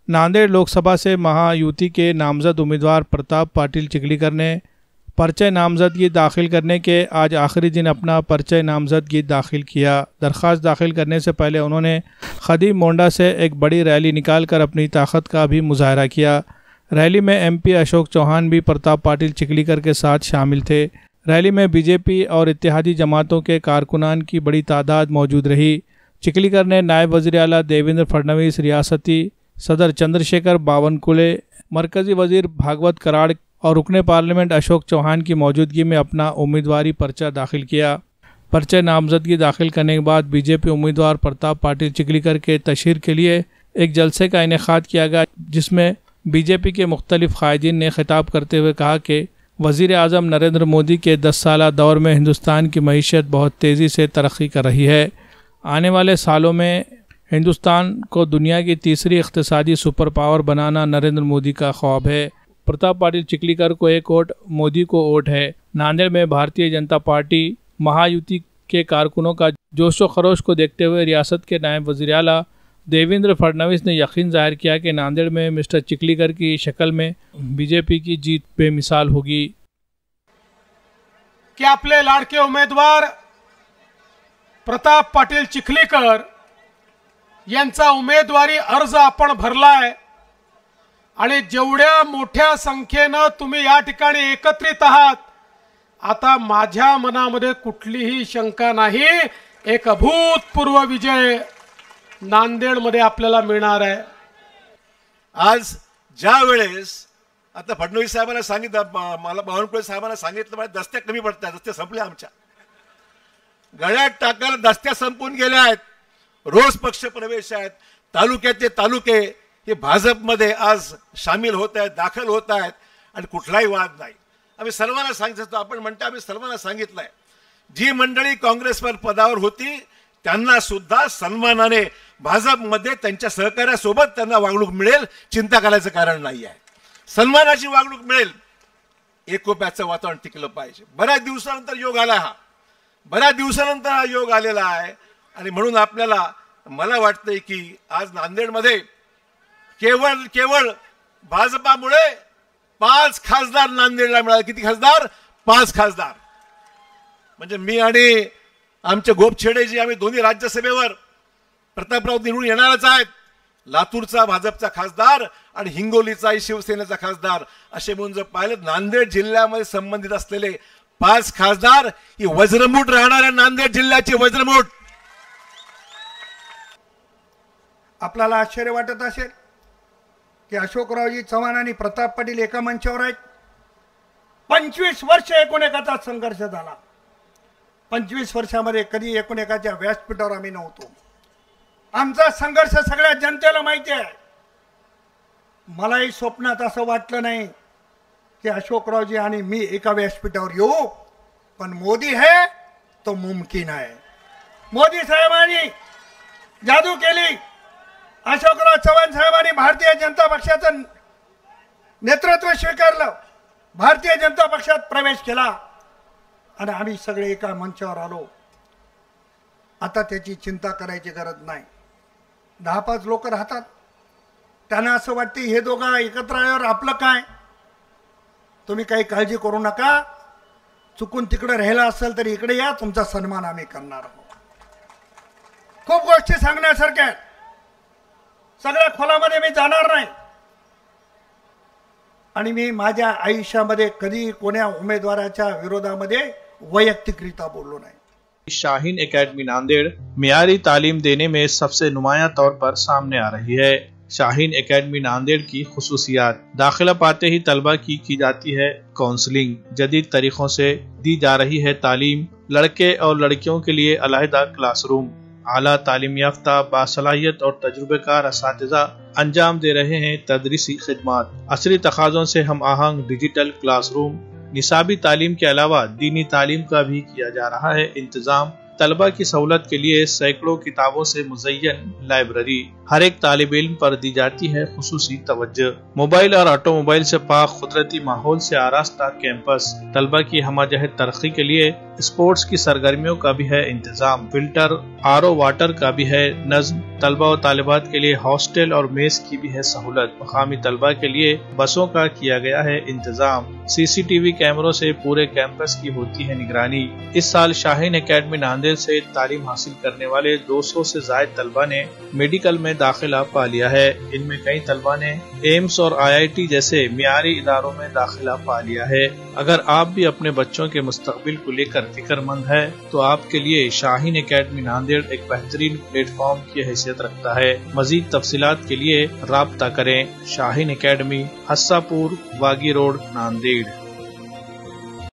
नांदेड़ लोकसभा से महायुति के नामजद उम्मीदवार प्रताप पाटिल चिखलीकर ने पर्चे नामजदगी दाखिल करने के आज आखिरी दिन अपना पर्चे नामजदगी दाखिल किया। दरख्वास्त दाखिल करने से पहले उन्होंने खदीम मोंडा से एक बड़ी रैली निकालकर अपनी ताकत का भी मुजाहरा किया। रैली में एमपी अशोक चौहान भी प्रताप पाटिल चिखलीकर के साथ शामिल थे। रैली में बीजेपी और इत्तेहादी जमातों के कारकुनान की बड़ी तादाद मौजूद रही। चिखलीकर ने नायब वज़ीर आला देवेंद्र फडणवीस, रियासती सदर चंद्रशेखर बावनकुले, मरकजी वजीर भागवत कराड़ और रुकने पार्लियामेंट अशोक चौहान की मौजूदगी में अपना उम्मीदवारी पर्चा दाखिल किया। पर्चे नामजदगी दाखिल करने के बाद बीजेपी उम्मीदवार प्रताप पाटिल चिखलीकर के तशहीर के लिए एक जलसे का इनेकाद किया गया, जिसमें बीजेपी के मुख्तलिफ कायदीन ने खिताब करते हुए कहा कि वज़ीर आज़म नरेंद्र मोदी के 10 साला दौर में हिंदुस्तान की मईशत बहुत तेज़ी से तरक्की कर रही है। आने वाले सालों में हिंदुस्तान को दुनिया की तीसरी इक़्तिसादी सुपर पावर बनाना नरेंद्र मोदी का ख्वाब है। प्रताप पाटिल चिखलीकर को एक वोट, मोदी को वोट है। नांदेड़ में भारतीय जनता पार्टी महायुति के कारकुनों का जोश व खरोश को देखते हुए रियासत के नायब वज़ीर आला देवेंद्र फडणवीस ने यकीन जाहिर किया कि नांदेड़ में मिस्टर चिखलीकर की शक्ल में बीजेपी की जीत बेमिसाल होगी। कि आपले लाडके उमेदवार प्रताप पाटिल चिखलीकर यांचा उमेदवारी अर्ज आपण भरलाय आणि जेवढ्या मोठ्या संख्येने तुम्ही या ठिकाणी एकत्रित आहात, आता माझ्या मनामध्ये कुठलीही शंका नाही, एक अभूतपूर्व विजय नांदेडमध्ये आपल्याला मिळणार आहे। आज ज्या वेळेस आता फडणवीस साहेबांना सांगितलं, मला बावनकुळे साहेबांना सांगितलं, मला दस्त्या कमी पडतात, दस्ते संपले, आमच्या गळ्यात टाकायला दस्त्या संपून गेल्या आहेत। रोज पक्ष प्रवेश आहेत, तालुक्याचे तालुके हे भाजपमध्ये आज सामील होत आहेत, दाखल होत आहेत आणि कुठलाही वाद नाही। आम्ही सर्वांना सांगितलं, आपण म्हणतो आम्ही सर्वांना सांगितलंय, जी मंडळी काँग्रेसवर पदावर होती त्यांना सुद्धा सन्मानाने भाजपमध्ये त्यांच्या सहकार्यासोबत त्यांना वागणूक मिळेल, चिंता करायचं कारण नाही आहे। सन्मानाची वागणूक मिळेल, एकोप्याचं वातावरण टिकलं पाहिजे। बऱ्याच दिवसानंतर योग आला, बऱ्याच दिवसानंतर हा योग आलेला आहे आणि म्हणून आपल्याला मला वाटतंय की आज नांदेडमध्ये केवळ भाजपामुळे 5 खासदार नांदेडला मिळाले। किती खासदार? 5 खासदार। म्हणजे मी आणि आमचे गोपछेडेजी आम्ही दोन्ही राज्यसभेवर प्रतापराव निवडून येणारच आहेत। लातूरचा भाजपचा खासदार आणि हिंगोलीचा शिवसेनेचा खासदार असे म्हणून जर पाहिलं, नांदेड जिल्ह्यामध्ये संबंधित असलेले 5 खासदार ही वज्रमूठ राहणाऱ्या नांदेड जिल्ह्याची वज्रमूठ। आपल्याला आश्चर्य वाटत असेल की अशोकरावजी चव्हाण आणि प्रताप पाटील एका मंचावर आहेत। 25 वर्ष एकूण एकाचा संघर्ष झाला। 25 वर्षामध्ये कधी एकूण एकाच्या व्यासपीठावर आम्ही नव्हतो। आमचा संघर्ष सगळ्या जनतेला माहिती आहे। मलाही स्वप्नात असं वाटलं नाही की अशोकरावजी आणि मी एका व्यासपीठावर येऊ, पण मोदी है तो मुमकिन है। मोदी साहेबांनी जादू केली। अशोकराव चव्हाण साहेबांनी भारतीय जनता पक्षाचं नेतृत्व स्वीकारलं, भारतीय जनता पक्षात प्रवेश केला आणि आम्ही सगळे एका मंचावर आलो। आता त्याची चिंता करायची गरज नाही। 10-5 लोक राहतात, त्यांना असं वाटते हे दोघं एकत्र आल्यावर आपलं काय। तुम्ही काही काळजी करू नका, चुकून तिकडे राहिला असेल तर इकडे या, तुमचा सन्मान आम्ही करणार आहोत। खूप गोष्टी सांगण्यासारख्या आहेत, सगळ्या खोलामध्ये मी जाणार नाही आणि मी माझ्या आयुष्यामध्ये कधी कोण्या उमेदवाराच्या विरोधामध्ये वैयक्तिकरित्या बोललो नहीं। शाहीन एकेडमी नांदेड़ मियारी तालीम देने में सबसे नुमाया तौर पर सामने आ रही है। शाहीन एकेडमी नांदेड़ की खुसूसियात: दाखिला पाते ही तलबा की जाती है काउंसलिंग, जदीद तरीकों से दी जा रही है तालीम, लड़के और लड़कियों के लिए अलहदा क्लासरूम, आला तालीम याफ्ता बासलाहियत और तजुर्बेकार असातिज़ा अंजाम दे रहे हैं तदरीसी खिदमात, असली तकाज़ों से हम आहंग डिजिटल क्लासरूम, निसाबी तालीम के अलावा दीनी तालीम का भी किया जा रहा है इंतजाम, तलबा की सहूलत के लिए सैकड़ों किताबों से मुज़य्यन लाइब्रेरी, हर एक तालिब इल्म पर दी जाती है खुसूसी तवज्जो, मोबाइल और ऑटोमोबाइल से पाक कुदरती माहौल से आरास्ता कैंपस, तलबा की हमाजहत तरक्की के लिए स्पोर्ट्स की सरगर्मियों का भी है इंतजाम, फिल्टर आरओ वाटर का भी है नज़्म, طلبہ و طالبات کے لیے ہاسٹل اور میس کی بھی ہے سہولت۔ مقامی طلبہ کے لیے بسوں کا کیا گیا ہے انتظام۔ CCTV کیمروں سے پورے کیمپس کی ہوتی ہے نگرانی۔ اس سال شاہین اکیڈمی ناندیڑ سے تعلیم حاصل کرنے والے 200 سے زائد طلبہ نے میڈیکل میں داخلہ پا لیا ہے۔ ان میں کئی طلبہ نے ایمس اور IIT جیسے معیاری اداروں میں داخلہ پا لیا ہے۔ اگر آپ بھی اپنے بچوں کے مستقبل کو لے کر فکر مند ہے تو آپ کے لیے شاہین اکیڈمی ناندیڑ ایک بہترین پلیٹ فارم کی حیثیت رکھتا ہے۔ مزید تفصیلات کے لیے رابطہ کریں۔ شاہین اکیڈمی، حسا پور، واگی روڈ، ناندیڑ۔